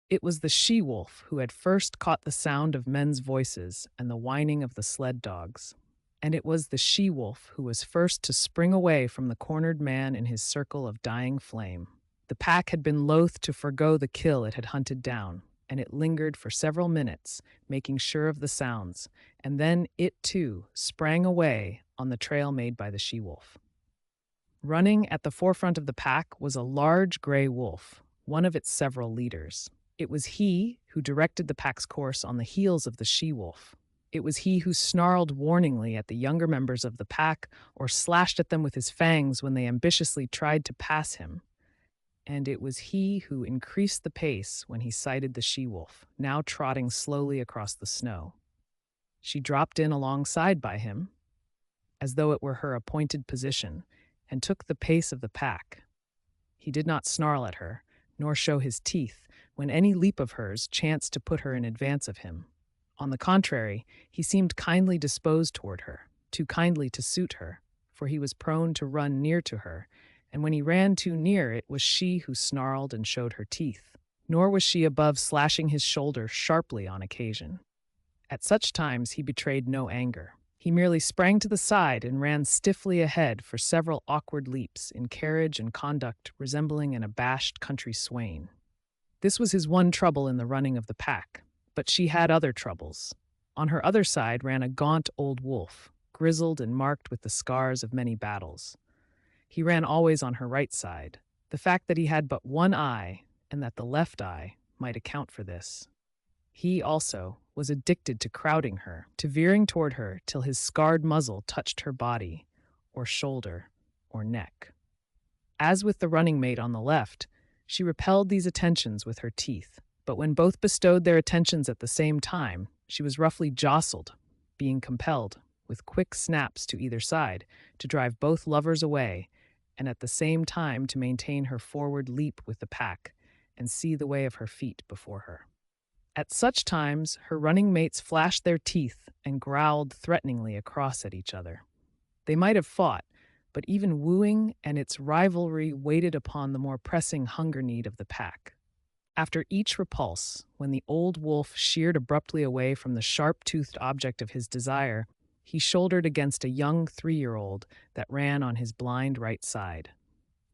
It was the she-wolf who had first caught the sound of men's voices and the whining of the sled dogs. And it was the she-wolf who was first to spring away from the cornered man in his circle of dying flame. The pack had been loath to forgo the kill it had hunted down, and it lingered for several minutes, making sure of the sounds, and then it, too, sprang away on the trail made by the she-wolf. Running at the forefront of the pack was a large gray wolf, one of its several leaders. It was he who directed the pack's course on the heels of the she-wolf. It was he who snarled warningly at the younger members of the pack or slashed at them with his fangs when they ambitiously tried to pass him. And it was he who increased the pace when he sighted the she-wolf, now trotting slowly across the snow. She dropped in alongside by him, as though it were her appointed position, and took the pace of the pack. He did not snarl at her, nor show his teeth, when any leap of hers chanced to put her in advance of him. On the contrary, he seemed kindly disposed toward her, too kindly to suit her, for he was prone to run near to her, and when he ran too near it was she who snarled and showed her teeth, nor was she above slashing his shoulder sharply on occasion. At such times he betrayed no anger. He merely sprang to the side and ran stiffly ahead for several awkward leaps in carriage and conduct resembling an abashed country swain. This was his one trouble in the running of the pack, but she had other troubles. On her other side ran a gaunt old wolf, grizzled and marked with the scars of many battles. He ran always on her right side. The fact that he had but one eye, and that the left eye, might account for this. He, also, was addicted to crowding her, to veering toward her till his scarred muzzle touched her body, or shoulder, or neck. As with the running mate on the left, she repelled these attentions with her teeth, but when both bestowed their attentions at the same time, she was roughly jostled, being compelled, with quick snaps to either side, to drive both lovers away, and at the same time to maintain her forward leap with the pack, and see the way of her feet before her. At such times, her running mates flashed their teeth and growled threateningly across at each other. They might have fought, but even wooing and its rivalry waited upon the more pressing hunger need of the pack. After each repulse, when the old wolf sheered abruptly away from the sharp-toothed object of his desire, he shouldered against a young 3-year-old that ran on his blind right side.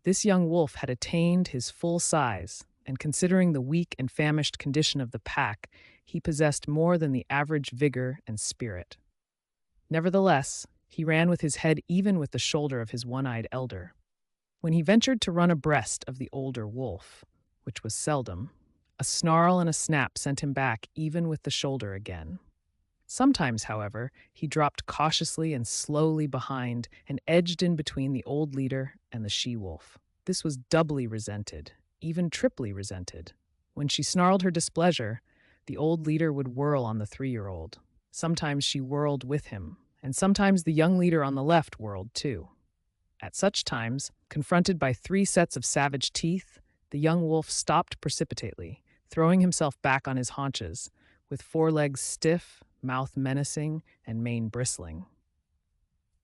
This young wolf had attained his full size, and considering the weak and famished condition of the pack, he possessed more than the average vigor and spirit. Nevertheless, he ran with his head even with the shoulder of his one-eyed elder. When he ventured to run abreast of the older wolf, which was seldom, a snarl and a snap sent him back even with the shoulder again. Sometimes, however, he dropped cautiously and slowly behind and edged in between the old leader and the she-wolf. This was doubly resented, even triply resented. When she snarled her displeasure, the old leader would whirl on the 3-year-old. Sometimes she whirled with him, and sometimes the young leader on the left whirled too. At such times, confronted by 3 sets of savage teeth, the young wolf stopped precipitately, throwing himself back on his haunches, with forelegs stiff, mouth menacing, and mane bristling.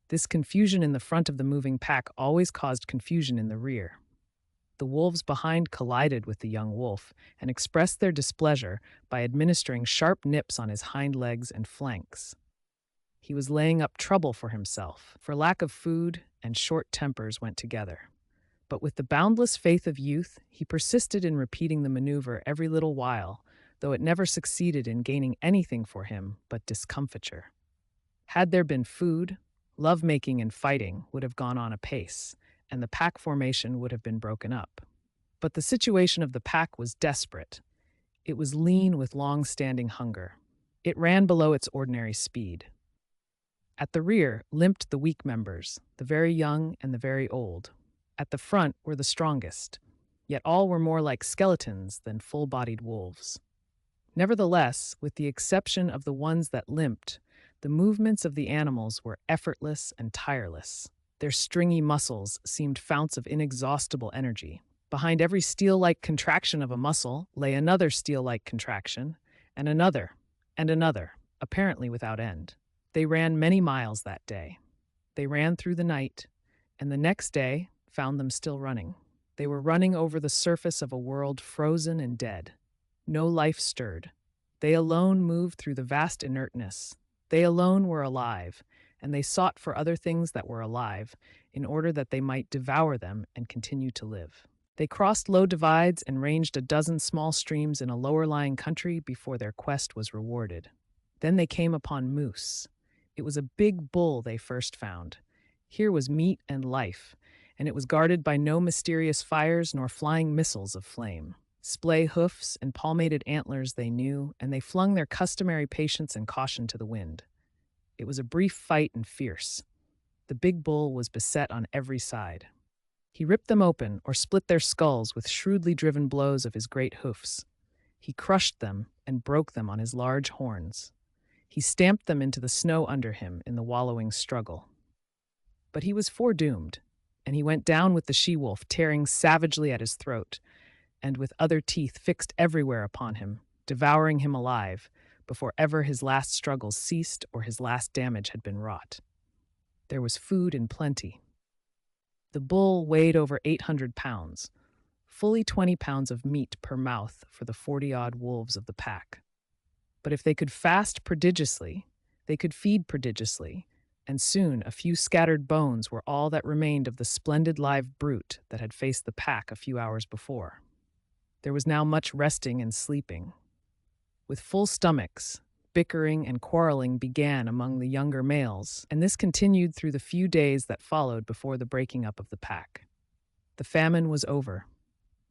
This confusion in the front of the moving pack always caused confusion in the rear. The wolves behind collided with the young wolf and expressed their displeasure by administering sharp nips on his hind legs and flanks. He was laying up trouble for himself, for lack of food and short tempers went together. But with the boundless faith of youth, he persisted in repeating the maneuver every little while, though it never succeeded in gaining anything for him but discomfiture. Had there been food, love-making and fighting would have gone on apace, and the pack formation would have been broken up. But the situation of the pack was desperate. It was lean with long-standing hunger. It ran below its ordinary speed. At the rear limped the weak members, the very young and the very old. At the front were the strongest, yet all were more like skeletons than full-bodied wolves. Nevertheless, with the exception of the ones that limped, the movements of the animals were effortless and tireless. Their stringy muscles seemed founts of inexhaustible energy. Behind every steel-like contraction of a muscle lay another steel-like contraction, and another, apparently without end. They ran many miles that day. They ran through the night, and the next day found them still running. They were running over the surface of a world frozen and dead. No life stirred. They alone moved through the vast inertness. They alone were alive, and they sought for other things that were alive in order that they might devour them and continue to live. They crossed low divides and ranged a dozen small streams in a lower-lying country before their quest was rewarded. Then they came upon moose. It was a big bull they first found. Here was meat and life, and it was guarded by no mysterious fires nor flying missiles of flame. Splay hoofs and palmated antlers they knew, and they flung their customary patience and caution to the wind. It was a brief fight and fierce. The big bull was beset on every side. He ripped them open or split their skulls with shrewdly driven blows of his great hoofs. He crushed them and broke them on his large horns. He stamped them into the snow under him in the wallowing struggle. But he was foredoomed, and he went down with the she-wolf tearing savagely at his throat, and with other teeth fixed everywhere upon him, devouring him alive, before ever his last struggles ceased or his last damage had been wrought. There was food in plenty. The bull weighed over 800 pounds, fully 20 pounds of meat per mouth for the 40-odd wolves of the pack. But if they could fast prodigiously, they could feed prodigiously, and soon a few scattered bones were all that remained of the splendid live brute that had faced the pack a few hours before. There was now much resting and sleeping. With full stomachs, bickering and quarreling began among the younger males, and this continued through the few days that followed before the breaking up of the pack. The famine was over.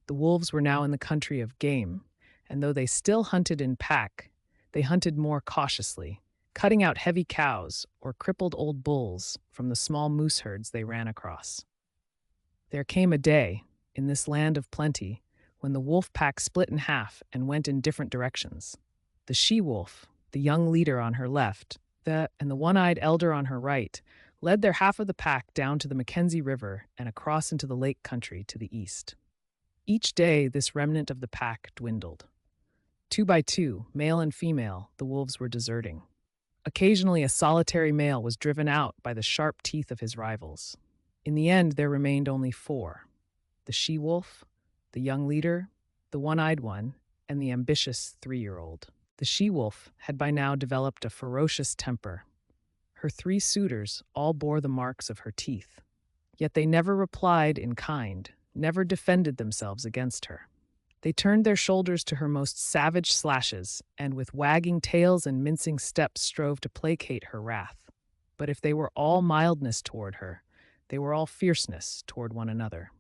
The wolves were now in the country of game, and though they still hunted in pack, they hunted more cautiously, cutting out heavy cows or crippled old bulls from the small moose herds they ran across. There came a day, in this land of plenty, when the wolf pack split in half and went in different directions. The she-wolf, the young leader on her left, and the one-eyed elder on her right, led their half of the pack down to the Mackenzie River and across into the lake country to the east. Each day, this remnant of the pack dwindled. 2 by 2, male and female, the wolves were deserting. Occasionally, a solitary male was driven out by the sharp teeth of his rivals. In the end, there remained only 4: the she-wolf, the young leader, the one-eyed one, and the ambitious 3-year-old. The she-wolf had by now developed a ferocious temper. Her 3 suitors all bore the marks of her teeth, yet they never replied in kind, never defended themselves against her. They turned their shoulders to her most savage slashes, and with wagging tails and mincing steps strove to placate her wrath. But if they were all mildness toward her, they were all fierceness toward one another.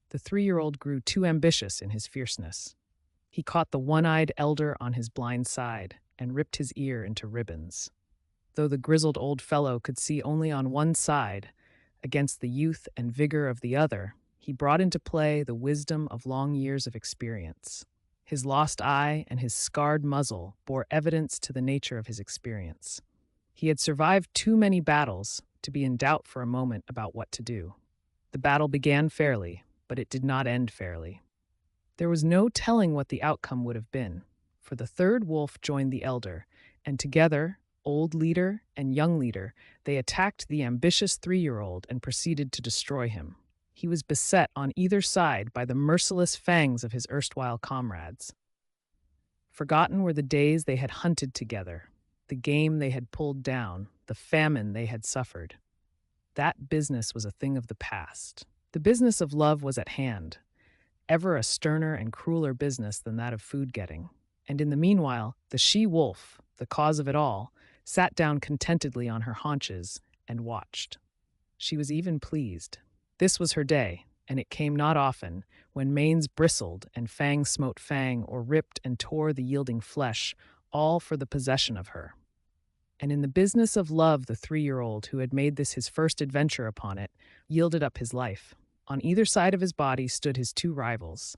The 3-year-old grew too ambitious in his fierceness. He caught the one-eyed elder on his blind side and ripped his ear into ribbons. Though the grizzled old fellow could see only on one side, against the youth and vigor of the other, he brought into play the wisdom of long years of experience. His lost eye and his scarred muzzle bore evidence to the nature of his experience. He had survived too many battles to be in doubt for a moment about what to do. The battle began fairly, but it did not end fairly. There was no telling what the outcome would have been, for the 3rd wolf joined the elder, and together, old leader and young leader, they attacked the ambitious 3-year-old and proceeded to destroy him. He was beset on either side by the merciless fangs of his erstwhile comrades. Forgotten were the days they had hunted together, the game they had pulled down, the famine they had suffered. That business was a thing of the past. The business of love was at hand, ever a sterner and crueler business than that of food-getting. And in the meanwhile, the she-wolf, the cause of it all, sat down contentedly on her haunches and watched. She was even pleased. This was her day, and it came not often, when manes bristled and Fang smote Fang or ripped and tore the yielding flesh, all for the possession of her. And in the business of love, the 3-year-old, who had made this his first adventure upon it, yielded up his life. On either side of his body stood his 2 rivals.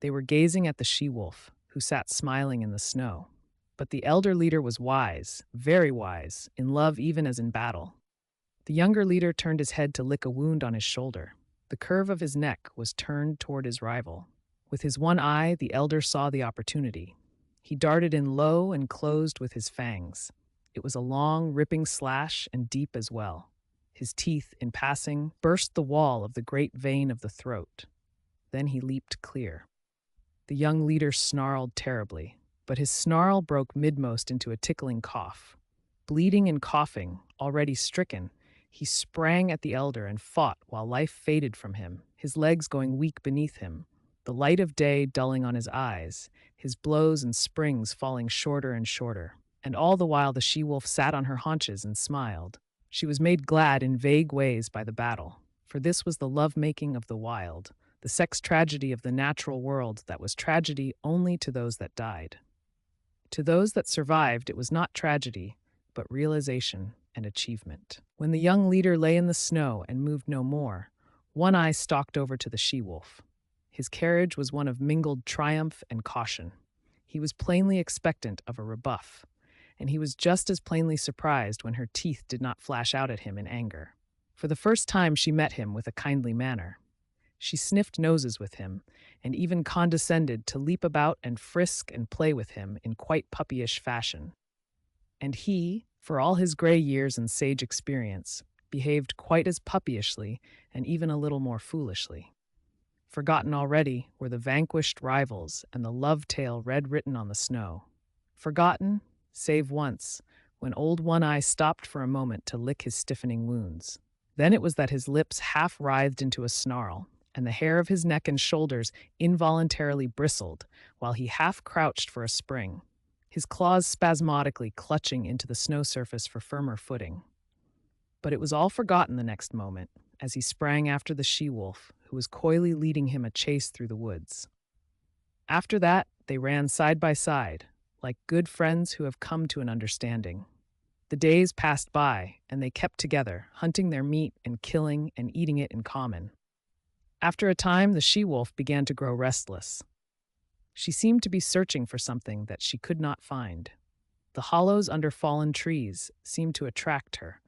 They were gazing at the she-wolf, who sat smiling in the snow. But the elder leader was wise, very wise, in love even as in battle. The younger leader turned his head to lick a wound on his shoulder. The curve of his neck was turned toward his rival. With his one eye, the elder saw the opportunity. He darted in low and closed with his fangs. It was a long, ripping slash and deep as well. His teeth, in passing, burst the wall of the great vein of the throat. Then he leaped clear. The young leader snarled terribly, but his snarl broke midmost into a tickling cough. Bleeding and coughing, already stricken, he sprang at the elder and fought while life faded from him, his legs going weak beneath him, the light of day dulling on his eyes, his blows and springs falling shorter and shorter. And all the while the she-wolf sat on her haunches and smiled. She was made glad in vague ways by the battle, for this was the love-making of the wild, the sex tragedy of the natural world that was tragedy only to those that died. To those that survived, it was not tragedy, but realization and achievement. When the young leader lay in the snow and moved no more, One Eye stalked over to the she-wolf. His carriage was one of mingled triumph and caution. He was plainly expectant of a rebuff, and he was just as plainly surprised when her teeth did not flash out at him in anger. For the first time she met him with a kindly manner. She sniffed noses with him, and even condescended to leap about and frisk and play with him in quite puppyish fashion. And he, for all his gray years and sage experience, behaved quite as puppyishly and even a little more foolishly. Forgotten already were the vanquished rivals and the love tale red written on the snow. Forgotten, save once, when old One Eye stopped for a moment to lick his stiffening wounds. Then it was that his lips half writhed into a snarl, and the hair of his neck and shoulders involuntarily bristled, while he half crouched for a spring, his claws spasmodically clutching into the snow surface for firmer footing. But it was all forgotten the next moment, as he sprang after the she-wolf, who was coyly leading him a chase through the woods. After that, they ran side by side, like good friends who have come to an understanding. The days passed by, and they kept together, hunting their meat and killing and eating it in common. After a time, the she-wolf began to grow restless. She seemed to be searching for something that she could not find. The hollows under fallen trees seemed to attract her,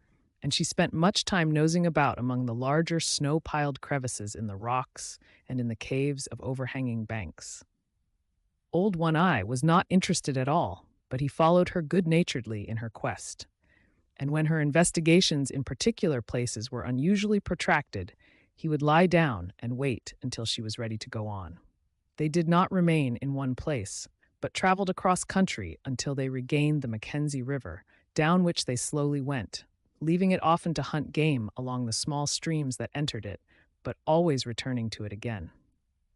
and she spent much time nosing about among the larger snow-piled crevices in the rocks and in the caves of overhanging banks. Old One Eye was not interested at all, but he followed her good-naturedly in her quest. And when her investigations in particular places were unusually protracted, he would lie down and wait until she was ready to go on. They did not remain in one place, but traveled across country until they regained the Mackenzie River, down which they slowly went, leaving it often to hunt game along the small streams that entered it, but always returning to it again.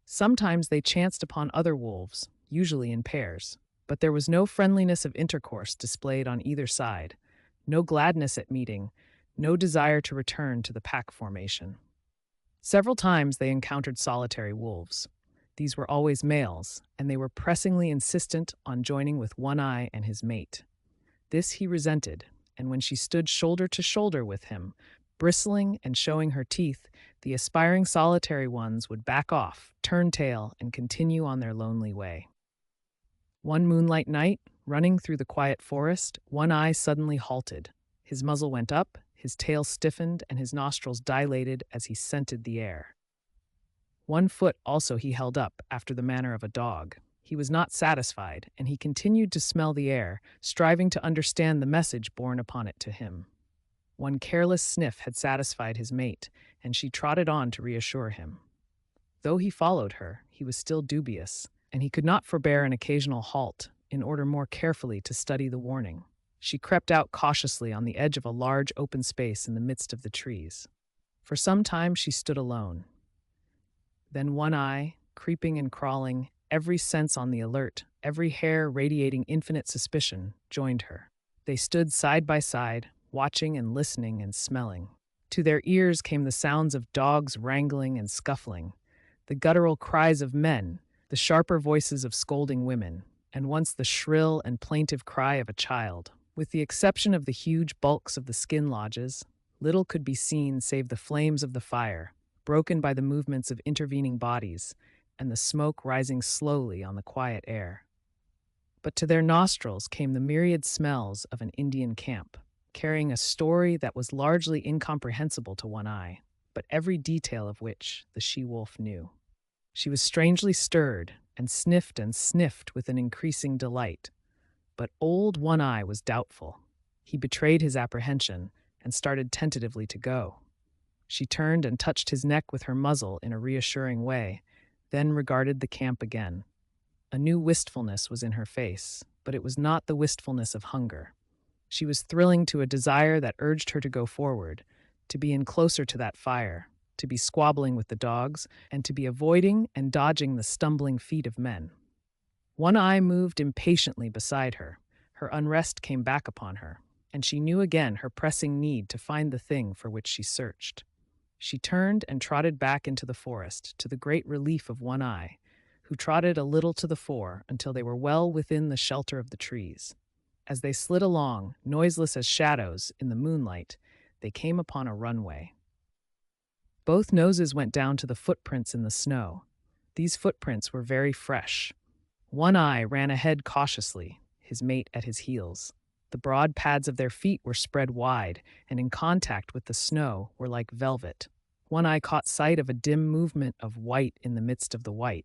Sometimes they chanced upon other wolves, usually in pairs, but there was no friendliness of intercourse displayed on either side, no gladness at meeting, no desire to return to the pack formation. Several times they encountered solitary wolves. These were always males, and they were pressingly insistent on joining with One Eye and his mate. This he resented, and when she stood shoulder to shoulder with him, bristling and showing her teeth, the aspiring solitary ones would back off, turn tail, and continue on their lonely way. One moonlight night, running through the quiet forest, One Eye suddenly halted. His muzzle went up, his tail stiffened, and his nostrils dilated as he scented the air. One foot also he held up, after the manner of a dog. He was not satisfied, and he continued to smell the air, striving to understand the message borne upon it to him. One careless sniff had satisfied his mate, and she trotted on to reassure him. Though he followed her, he was still dubious, and he could not forbear an occasional halt, in order more carefully to study the warning. She crept out cautiously on the edge of a large open space in the midst of the trees. For some time she stood alone. Then One Eye, creeping and crawling, every sense on the alert, every hair radiating infinite suspicion, joined her. They stood side by side, watching and listening and smelling. To their ears came the sounds of dogs wrangling and scuffling, the guttural cries of men, the sharper voices of scolding women, and once the shrill and plaintive cry of a child. With the exception of the huge bulks of the skin lodges, little could be seen save the flames of the fire, broken by the movements of intervening bodies, and the smoke rising slowly on the quiet air. But to their nostrils came the myriad smells of an Indian camp, carrying a story that was largely incomprehensible to One Eye, but every detail of which the she-wolf knew. She was strangely stirred, and sniffed with an increasing delight. But old One Eye was doubtful. He betrayed his apprehension, and started tentatively to go. She turned and touched his neck with her muzzle in a reassuring way, then regarded the camp again. A new wistfulness was in her face, but it was not the wistfulness of hunger. She was thrilling to a desire that urged her to go forward, to be in closer to that fire, to be squabbling with the dogs, and to be avoiding and dodging the stumbling feet of men. One Eye moved impatiently beside her. Her unrest came back upon her, and she knew again her pressing need to find the thing for which she searched. She turned and trotted back into the forest, to the great relief of One Eye, who trotted a little to the fore until they were well within the shelter of the trees. As they slid along, noiseless as shadows, in the moonlight, they came upon a runway. Both noses went down to the footprints in the snow. These footprints were very fresh. One Eye ran ahead cautiously, his mate at his heels. The broad pads of their feet were spread wide, and in contact with the snow were like velvet. One Eye caught sight of a dim movement of white in the midst of the white.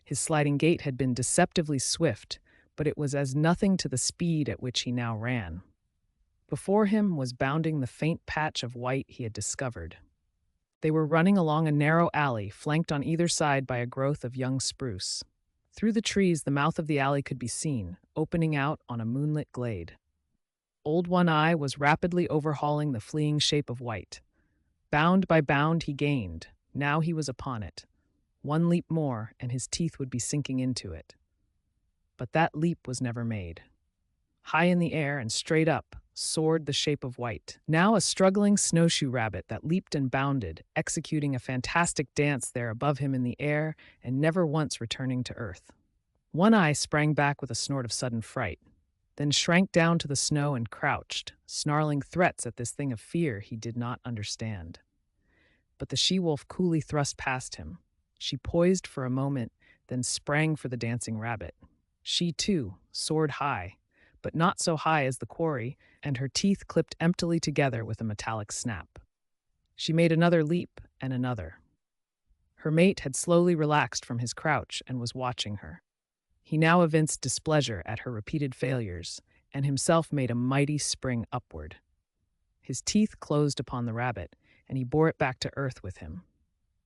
His sliding gait had been deceptively swift, but it was as nothing to the speed at which he now ran. Before him was bounding the faint patch of white he had discovered. They were running along a narrow alley, flanked on either side by a growth of young spruce. Through the trees, the mouth of the alley could be seen, opening out on a moonlit glade. Old One Eye was rapidly overhauling the fleeing shape of white. Bound by bound he gained. Now he was upon it. One leap more, and his teeth would be sinking into it. But that leap was never made. High in the air and straight up soared the shape of white, now a struggling snowshoe rabbit that leaped and bounded, executing a fantastic dance there above him in the air and never once returning to earth. One Eye sprang back with a snort of sudden fright, then shrank down to the snow and crouched, snarling threats at this thing of fear he did not understand. But the she-wolf coolly thrust past him. She poised for a moment, then sprang for the dancing rabbit. She, too, soared high, but not so high as the quarry, and her teeth clipped emptily together with a metallic snap. She made another leap and another. Her mate had slowly relaxed from his crouch and was watching her. He now evinced displeasure at her repeated failures, and himself made a mighty spring upward. His teeth closed upon the rabbit, and he bore it back to earth with him.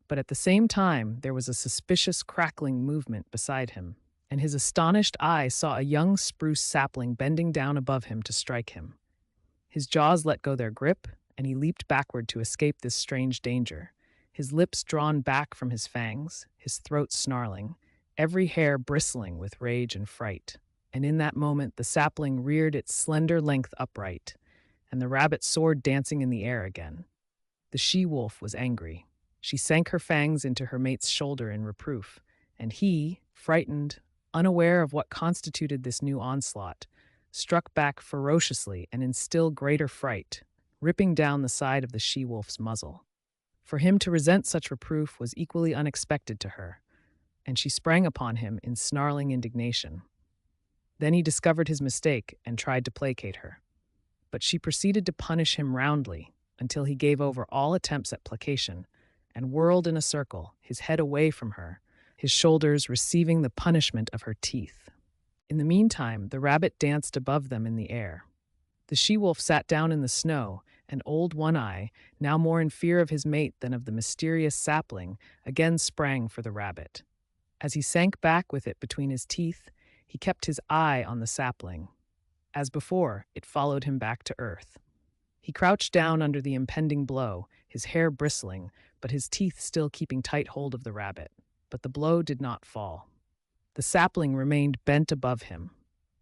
But at the same time, there was a suspicious crackling movement beside him, and his astonished eye saw a young spruce sapling bending down above him to strike him. His jaws let go their grip, and he leaped backward to escape this strange danger, his lips drawn back from his fangs, his throat snarling, every hair bristling with rage and fright. And in that moment the sapling reared its slender length upright, and the rabbit soared dancing in the air again. The she-wolf was angry. She sank her fangs into her mate's shoulder in reproof, and he, frightened, unaware of what constituted this new onslaught, struck back ferociously and in still greater fright, ripping down the side of the she-wolf's muzzle. For him to resent such reproof was equally unexpected to her, and she sprang upon him in snarling indignation. Then he discovered his mistake and tried to placate her, but she proceeded to punish him roundly until he gave over all attempts at placation and whirled in a circle, his head away from her, his shoulders receiving the punishment of her teeth. In the meantime, the rabbit danced above them in the air. The she-wolf sat down in the snow, and old One Eye, now more in fear of his mate than of the mysterious sapling, again sprang for the rabbit. As he sank back with it between his teeth, he kept his eye on the sapling. As before, it followed him back to earth. He crouched down under the impending blow, his hair bristling, but his teeth still keeping tight hold of the rabbit. But the blow did not fall. The sapling remained bent above him.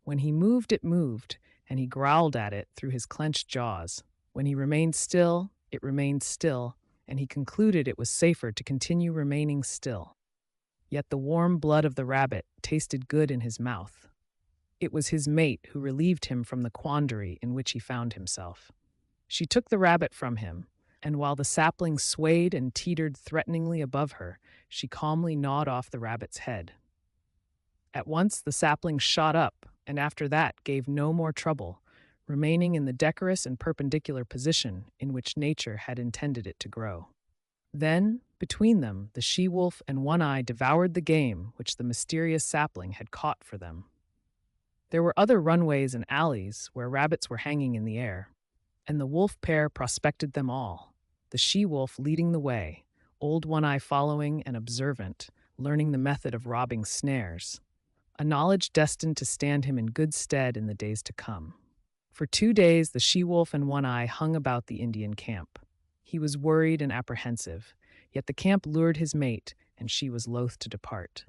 When he moved, it moved, and he growled at it through his clenched jaws. When he remained still, it remained still, and he concluded it was safer to continue remaining still. Yet the warm blood of the rabbit tasted good in his mouth. It was his mate who relieved him from the quandary in which he found himself. She took the rabbit from him, and while the sapling swayed and teetered threateningly above her, she calmly gnawed off the rabbit's head. At once the sapling shot up, and after that gave no more trouble, remaining in the decorous and perpendicular position in which nature had intended it to grow. Then, between them, the she-wolf and One Eye devoured the game which the mysterious sapling had caught for them. There were other runways and alleys where rabbits were hanging in the air, and the wolf pair prospected them all, the she-wolf leading the way, old One Eye following and observant, learning the method of robbing snares. a knowledge destined to stand him in good stead in the days to come. For 2 days, the she-wolf and One Eye hung about the Indian camp. He was worried and apprehensive, yet the camp lured his mate, and she was loath to depart.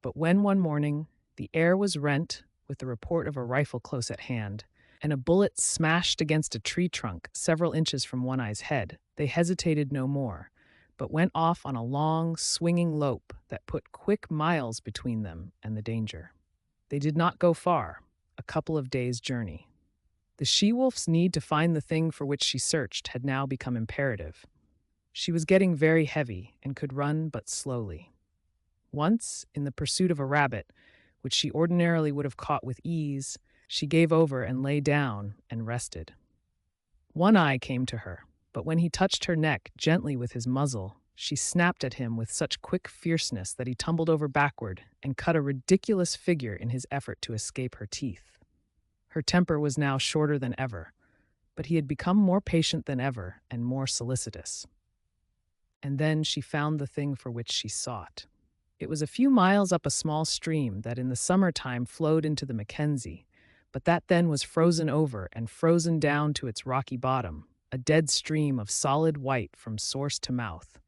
But when one morning the air was rent with the report of a rifle close at hand, and a bullet smashed against a tree trunk several inches from One Eye's head, they hesitated no more, but went off on a long, swinging lope that put quick miles between them and the danger. They did not go far, a couple of days' journey. The she-wolf's need to find the thing for which she searched had now become imperative. She was getting very heavy and could run but slowly. Once, in the pursuit of a rabbit, which she ordinarily would have caught with ease, she gave over and lay down and rested. One Eye came to her, but when he touched her neck gently with his muzzle, she snapped at him with such quick fierceness that he tumbled over backward and cut a ridiculous figure in his effort to escape her teeth. Her temper was now shorter than ever, but he had become more patient than ever and more solicitous. And then she found the thing for which she sought. It was a few miles up a small stream that in the summertime flowed into the Mackenzie, but that then was frozen over and frozen down to its rocky bottom, a dead stream of solid white from source to mouth.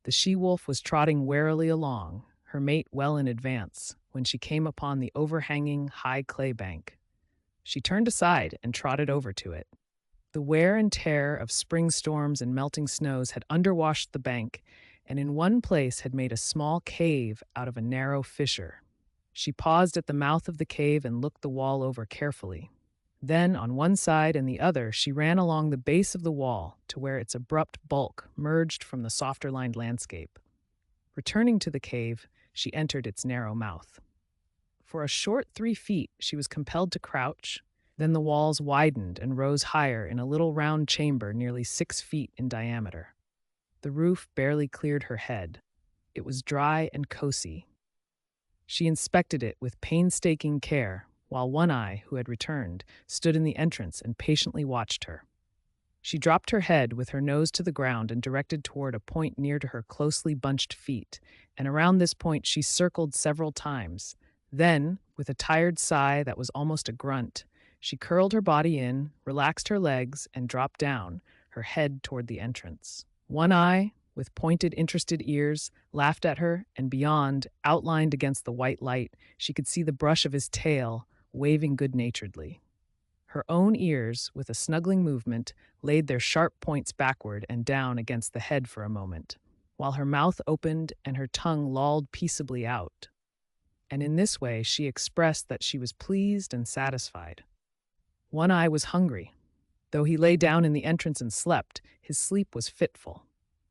The she-wolf was trotting warily along, her mate well in advance, when she came upon the overhanging high clay bank. She turned aside and trotted over to it. The wear and tear of spring storms and melting snows had underwashed the bank, and in one place had made a small cave out of a narrow fissure. She paused at the mouth of the cave and looked the wall over carefully. Then, on one side and the other, she ran along the base of the wall to where its abrupt bulk merged from the softer-lined landscape. Returning to the cave, she entered its narrow mouth. For a short 3 feet, she was compelled to crouch. Then the walls widened and rose higher in a little round chamber nearly 6 feet in diameter. The roof barely cleared her head. It was dry and cosy. She inspected it with painstaking care, while One Eye, who had returned, stood in the entrance and patiently watched her. She dropped her head with her nose to the ground and directed toward a point near to her closely bunched feet, and around this point she circled several times. Then, with a tired sigh that was almost a grunt, she curled her body in, relaxed her legs, and dropped down, her head toward the entrance. One Eye, with pointed, interested ears, laughed at her, and beyond, outlined against the white light, she could see the brush of his tail, waving good-naturedly. Her own ears, with a snuggling movement, laid their sharp points backward and down against the head for a moment, while her mouth opened and her tongue lolled peaceably out. And in this way she expressed that she was pleased and satisfied. One Eye was hungry. Though he lay down in the entrance and slept, his sleep was fitful.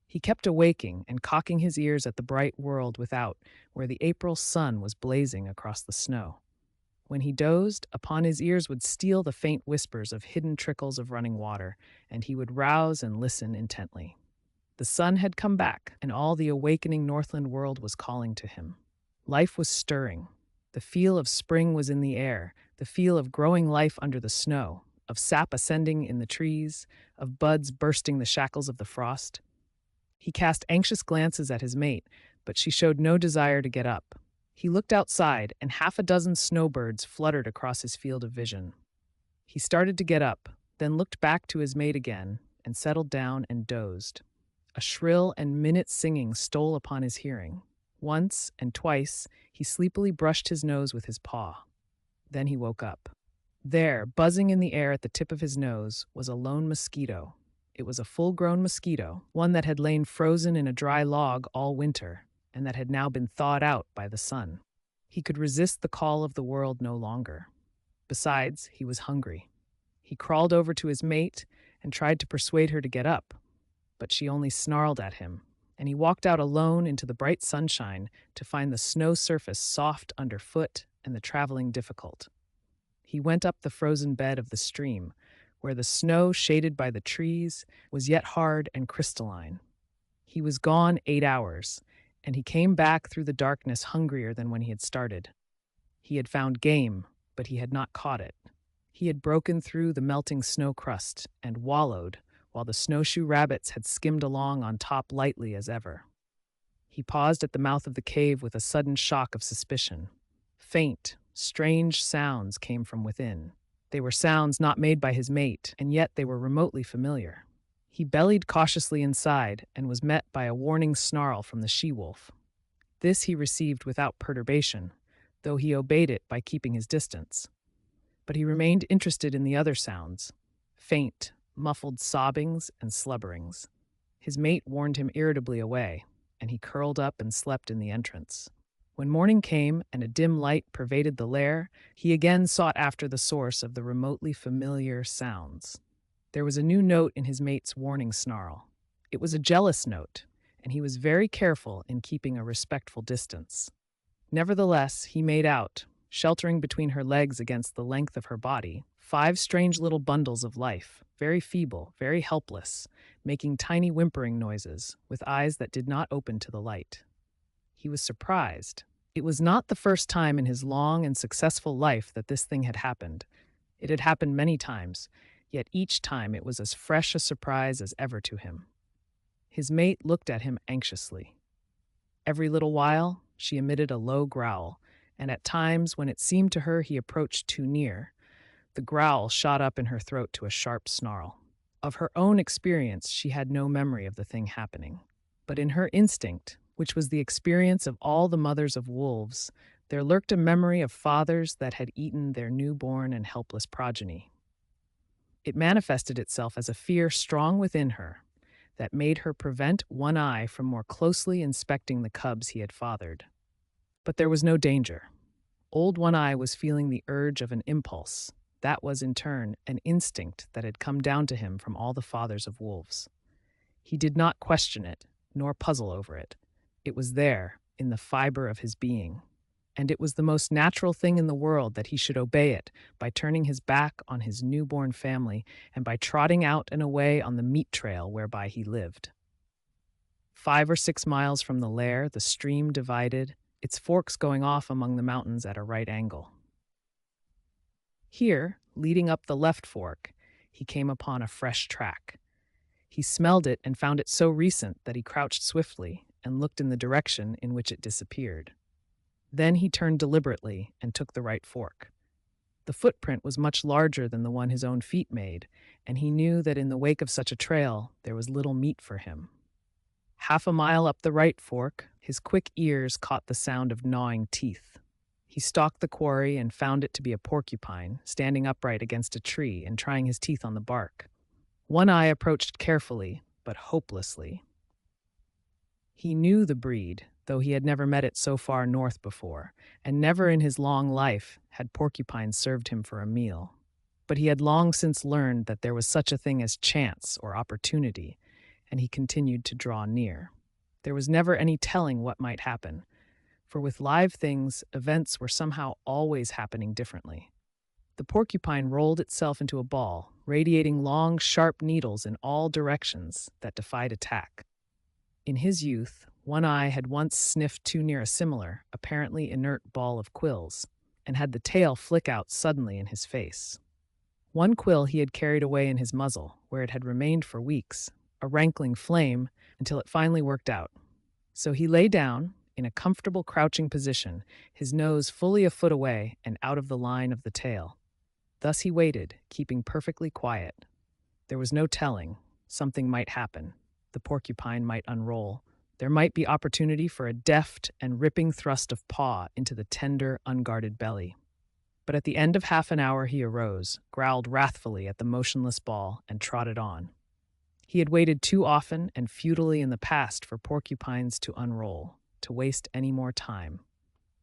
He kept awaking and cocking his ears at the bright world without, where the April sun was blazing across the snow. When he dozed, upon his ears would steal the faint whispers of hidden trickles of running water, and he would rouse and listen intently. The sun had come back, and all the awakening Northland world was calling to him. Life was stirring. The feel of spring was in the air, the feel of growing life under the snow, of sap ascending in the trees, of buds bursting the shackles of the frost. He cast anxious glances at his mate, but she showed no desire to get up. He looked outside, and 6 snowbirds fluttered across his field of vision. He started to get up, then looked back to his mate again, and settled down and dozed. A shrill and minute singing stole upon his hearing. Once and twice, he sleepily brushed his nose with his paw. Then he woke up. There, buzzing in the air at the tip of his nose, was a lone mosquito. It was a full-grown mosquito, one that had lain frozen in a dry log all winter, and that had now been thawed out by the sun. He could resist the call of the world no longer. Besides, he was hungry. He crawled over to his mate and tried to persuade her to get up, but she only snarled at him, and he walked out alone into the bright sunshine to find the snow surface soft underfoot and the traveling difficult. He went up the frozen bed of the stream, where the snow, shaded by the trees, was yet hard and crystalline. He was gone 8 hours, and he came back through the darkness hungrier than when he had started. He had found game, but he had not caught it. He had broken through the melting snow crust and wallowed, while the snowshoe rabbits had skimmed along on top lightly as ever. He paused at the mouth of the cave with a sudden shock of suspicion. Faint, strange sounds came from within. They were sounds not made by his mate, and yet they were remotely familiar. He bellied cautiously inside and was met by a warning snarl from the she-wolf. This he received without perturbation, though he obeyed it by keeping his distance. But he remained interested in the other sounds, faint, muffled sobbings and slubberings. His mate warned him irritably away, and he curled up and slept in the entrance. When morning came and a dim light pervaded the lair, he again sought after the source of the remotely familiar sounds. There was a new note in his mate's warning snarl. It was a jealous note, and he was very careful in keeping a respectful distance. Nevertheless, he made out, sheltering between her legs against the length of her body, 5 strange little bundles of life, very feeble, very helpless, making tiny whimpering noises, with eyes that did not open to the light. He was surprised. It was not the first time in his long and successful life that this thing had happened. It had happened many times, yet each time it was as fresh a surprise as ever to him. His mate looked at him anxiously. Every little while, she emitted a low growl, and at times, when it seemed to her he approached too near, the growl shot up in her throat to a sharp snarl. Of her own experience, she had no memory of the thing happening. But in her instinct, which was the experience of all the mothers of wolves, there lurked a memory of fathers that had eaten their newborn and helpless progeny. It manifested itself as a fear strong within her that made her prevent One Eye from more closely inspecting the cubs he had fathered. But there was no danger. Old One Eye was feeling the urge of an impulse. That was, in turn, an instinct that had come down to him from all the fathers of wolves. He did not question it, nor puzzle over it. It was there, in the fiber of his being. And it was the most natural thing in the world that he should obey it by turning his back on his newborn family and by trotting out and away on the meat trail whereby he lived. 5 or 6 miles from the lair, the stream divided, its forks going off among the mountains at a right angle. Here, leading up the left fork, he came upon a fresh track. He smelled it and found it so recent that he crouched swiftly and looked in the direction in which it disappeared. Then he turned deliberately and took the right fork. The footprint was much larger than the one his own feet made, and he knew that in the wake of such a trail there was little meat for him. Half a mile up the right fork, his quick ears caught the sound of gnawing teeth. He stalked the quarry and found it to be a porcupine, standing upright against a tree and trying his teeth on the bark. One Eye approached carefully, but hopelessly. He knew the breed, though he had never met it so far north before, and never in his long life had porcupines served him for a meal. But he had long since learned that there was such a thing as chance or opportunity, and he continued to draw near. There was never any telling what might happen, for with live things, events were somehow always happening differently. The porcupine rolled itself into a ball, radiating long, sharp needles in all directions that defied attack. In his youth, One Eye had once sniffed too near a similar, apparently inert ball of quills, and had the tail flick out suddenly in his face. One quill he had carried away in his muzzle, where it had remained for weeks, a rankling flame, until it finally worked out. So he lay down, in a comfortable crouching position, his nose fully a foot away and out of the line of the tail. Thus he waited, keeping perfectly quiet. There was no telling. Something might happen. The porcupine might unroll. There might be opportunity for a deft and ripping thrust of paw into the tender, unguarded belly. But at the end of half an hour he arose, growled wrathfully at the motionless ball, and trotted on. He had waited too often and futilely in the past for porcupines to unroll, to waste any more time.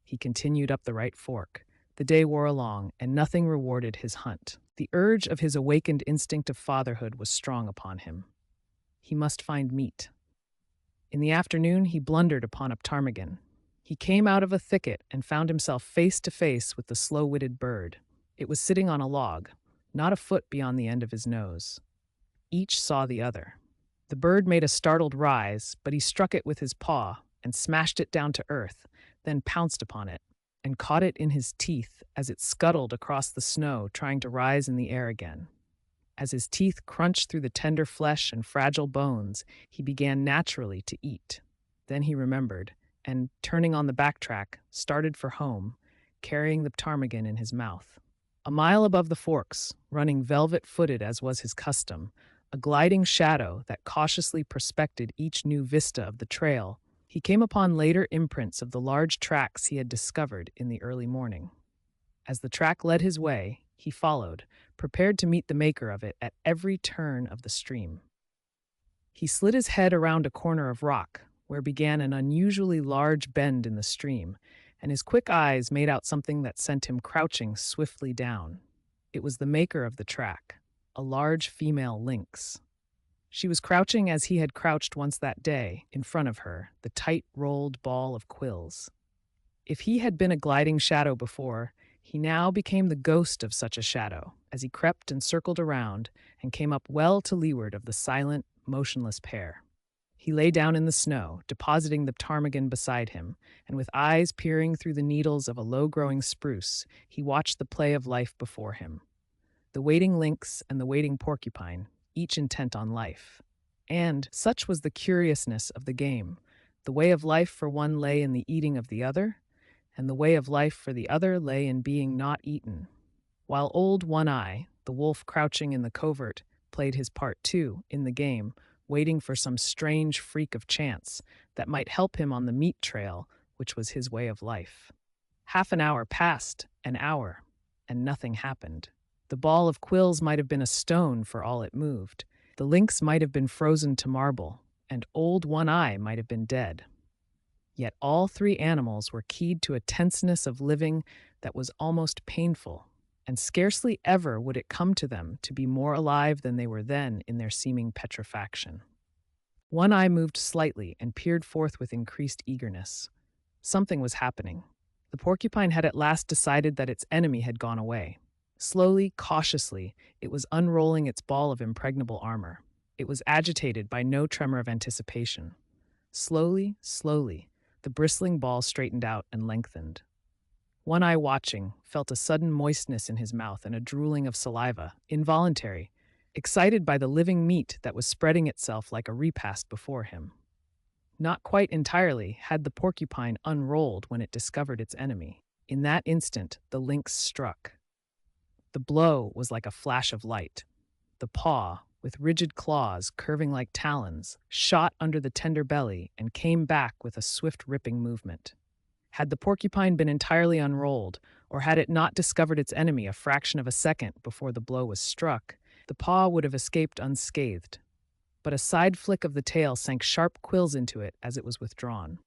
He continued up the right fork. The day wore along, and nothing rewarded his hunt. The urge of his awakened instinct of fatherhood was strong upon him. He must find meat. In the afternoon, he blundered upon a ptarmigan. He came out of a thicket and found himself face to face with the slow-witted bird. It was sitting on a log, not a foot beyond the end of his nose. Each saw the other. The bird made a startled rise, but he struck it with his paw and smashed it down to earth, then pounced upon it and caught it in his teeth as it scuttled across the snow, trying to rise in the air again. As his teeth crunched through the tender flesh and fragile bones, he began naturally to eat. Then he remembered, and, turning on the backtrack, started for home, carrying the ptarmigan in his mouth. A mile above the forks, running velvet-footed as was his custom, a gliding shadow that cautiously prospected each new vista of the trail, he came upon later imprints of the large tracks he had discovered in the early morning. As the track led his way, he followed, prepared to meet the maker of it at every turn of the stream. He slid his head around a corner of rock, where began an unusually large bend in the stream, and his quick eyes made out something that sent him crouching swiftly down. It was the maker of the track, a large female lynx. She was crouching as he had crouched once that day, in front of her, the tight-rolled ball of quills. If he had been a gliding shadow before, he now became the ghost of such a shadow, as he crept and circled around and came up well to leeward of the silent, motionless pair. He lay down in the snow, depositing the ptarmigan beside him, and with eyes peering through the needles of a low-growing spruce, he watched the play of life before him. The waiting lynx and the waiting porcupine, each intent on life. And such was the curiousness of the game. The way of life for one lay in the eating of the other, and the way of life for the other lay in being not eaten. While old One Eye, the wolf crouching in the covert, played his part too in the game, waiting for some strange freak of chance that might help him on the meat trail, which was his way of life. Half an hour passed, an hour, and nothing happened. The ball of quills might have been a stone for all it moved. The lynx might have been frozen to marble, and old One Eye might have been dead. Yet all three animals were keyed to a tenseness of living that was almost painful, and scarcely ever would it come to them to be more alive than they were then in their seeming petrifaction. One Eye moved slightly and peered forth with increased eagerness. Something was happening. The porcupine had at last decided that its enemy had gone away. Slowly, cautiously, it was unrolling its ball of impregnable armor. It was agitated by no tremor of anticipation. Slowly, slowly, the bristling ball straightened out and lengthened. One Eye, watching, felt a sudden moistness in his mouth and a drooling of saliva, involuntary, excited by the living meat that was spreading itself like a repast before him. Not quite entirely had the porcupine unrolled when it discovered its enemy. In that instant, the lynx struck. The blow was like a flash of light. The paw, with rigid claws curving like talons, shot under the tender belly and came back with a swift ripping movement. Had the porcupine been entirely unrolled, or had it not discovered its enemy a fraction of a second before the blow was struck, the paw would have escaped unscathed. But a side flick of the tail sank sharp quills into it as it was withdrawn.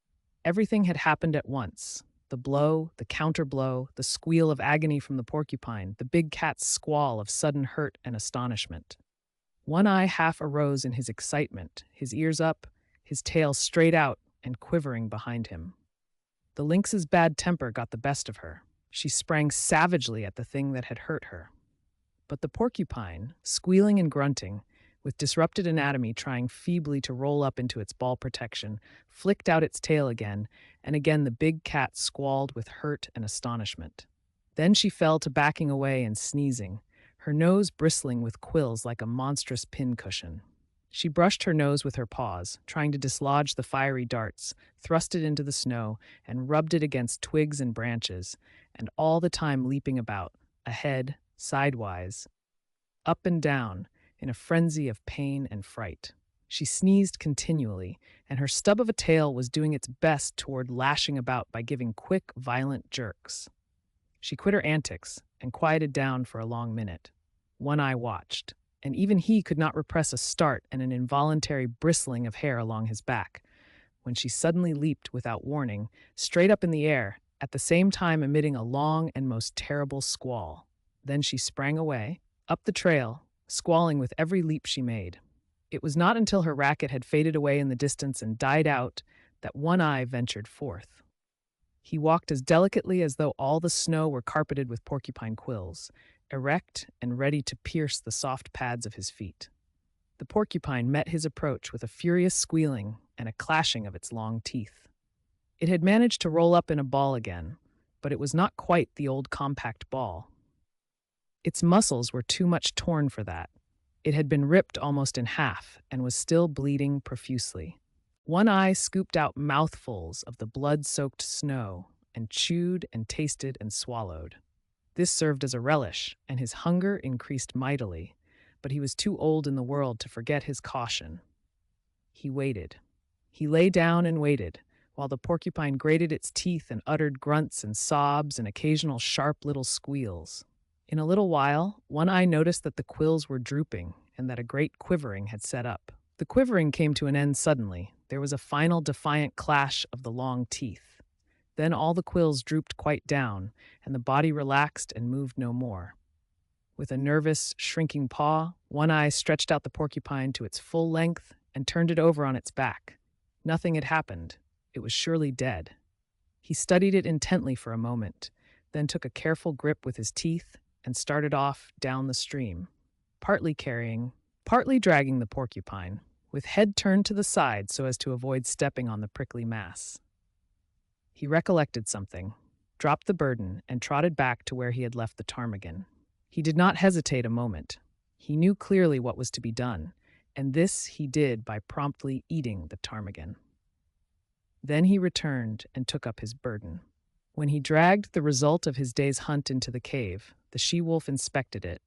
Everything had happened at once. The blow, the counterblow, the squeal of agony from the porcupine, the big cat's squall of sudden hurt and astonishment. One Eye half arose in his excitement, his ears up, his tail straight out and quivering behind him. The lynx's bad temper got the best of her. She sprang savagely at the thing that had hurt her. But the porcupine, squealing and grunting, with disrupted anatomy trying feebly to roll up into its ball protection, flicked out its tail again, and again the big cat squalled with hurt and astonishment. Then she fell to backing away and sneezing, her nose bristling with quills like a monstrous pincushion. She brushed her nose with her paws, trying to dislodge the fiery darts, thrust it into the snow, and rubbed it against twigs and branches, and all the time leaping about, ahead, sidewise, up and down, in a frenzy of pain and fright. She sneezed continually, and her stub of a tail was doing its best toward lashing about by giving quick, violent jerks. She quit her antics and quieted down for a long minute. One Eye watched, and even he could not repress a start and an involuntary bristling of hair along his back, when she suddenly leaped without warning, straight up in the air, at the same time emitting a long and most terrible squall. Then she sprang away, up the trail, squalling with every leap she made. It was not until her racket had faded away in the distance and died out that One Eye ventured forth. He walked as delicately as though all the snow were carpeted with porcupine quills, erect and ready to pierce the soft pads of his feet. The porcupine met his approach with a furious squealing and a clashing of its long teeth. It had managed to roll up in a ball again, but it was not quite the old compact ball. Its muscles were too much torn for that. It had been ripped almost in half and was still bleeding profusely. One Eye scooped out mouthfuls of the blood-soaked snow and chewed and tasted and swallowed. This served as a relish, and his hunger increased mightily, but he was too old in the world to forget his caution. He waited. He lay down and waited, while the porcupine grated its teeth and uttered grunts and sobs and occasional sharp little squeals. In a little while, One Eye noticed that the quills were drooping and that a great quivering had set up. The quivering came to an end suddenly. There was a final defiant clash of the long teeth. Then all the quills drooped quite down, and the body relaxed and moved no more. With a nervous, shrinking paw, One Eye stretched out the porcupine to its full length and turned it over on its back. Nothing had happened. It was surely dead. He studied it intently for a moment, then took a careful grip with his teeth and started off down the stream, partly carrying, partly dragging the porcupine, with head turned to the side so as to avoid stepping on the prickly mass. He recollected something, dropped the burden, and trotted back to where he had left the ptarmigan. He did not hesitate a moment. He knew clearly what was to be done, and this he did by promptly eating the ptarmigan. Then he returned and took up his burden. When he dragged the result of his day's hunt into the cave, the she-wolf inspected it,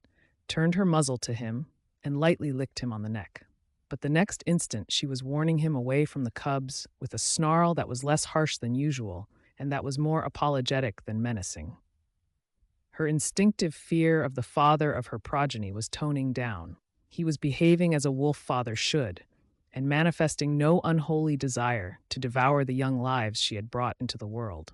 turned her muzzle to him, and lightly licked him on the neck. But the next instant she was warning him away from the cubs with a snarl that was less harsh than usual and that was more apologetic than menacing. Her instinctive fear of the father of her progeny was toning down. He was behaving as a wolf father should, and manifesting no unholy desire to devour the young lives she had brought into the world.